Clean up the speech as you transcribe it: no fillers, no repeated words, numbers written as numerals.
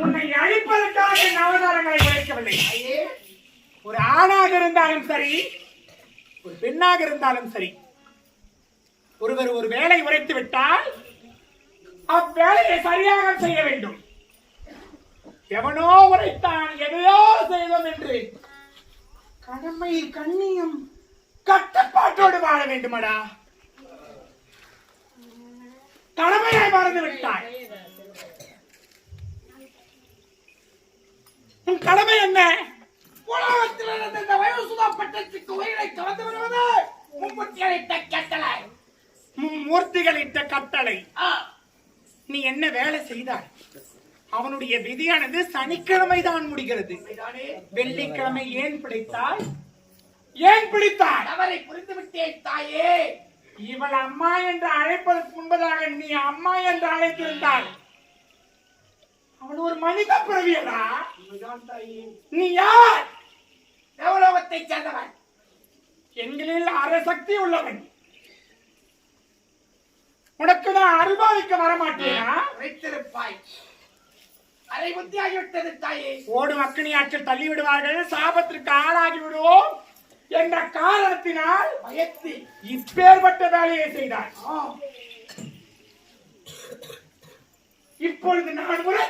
உன்னை அழிப்பதற்காக நவதாரங்களை உழைக்கவில்லை. ஒரு ஆணாக இருந்தாலும் சரி, ஒரு பெண்ணாக இருந்தாலும் சரி, ஒருவர் ஒரு வேலை உரைத்து விட்டால் அவ்வேலையை சரியாக செய்ய வேண்டும். எவனோ உரைத்தான், எதையோ செய்தோம் என்று கடமை கண்ணியம் கட்டுப்பாட்டோடு வாழ வேண்டுமடா. கடமையை மறந்து விட்டாய். உன் கடமை என்ன? உலகத்தில் இருந்த இந்த வயோசுதாப்பட்டத்துக்கு உயிரை கலந்து வருவது மூர்த்திகளிட்ட கட்டளை. நீ என்ன வேலை செய்தாய்? அவனுடைய விதியானது சனிக்கிழமை தான் முடிகிறது. வெள்ளிக்கிழமை ஏன் பிடித்தாய்? ஏன் பிடித்தாய்? அவரை புரிந்து விட்டேன் தாயே. இவள் அம்மா என்று அழைப்பதற்கு முன்பதாக நீ அம்மா என்று அழைத்திருந்தாள். அவள் ஒரு மனித பிறவியடா. நீ யார்? தேவலோகத்தை சேர்ந்தவன், எங்களில் அரசக்தி உள்ளவன். உனக்கு நான் அருள்பாவிக்க வரமாட்டேனா? வைத்திருப்பாய். அதை புத்தியாகிவிட்டது தாயே. ஓடும் அக்கினி ஆற்றில் தள்ளி விடுவார்கள், சாபத்திற்கு ஆளாகி விடுவோம் என்ற காரணத்தினால் பயத்து இப்பேற்பட்ட வேலையை செய்தார். இப்பொழுது நான் முறை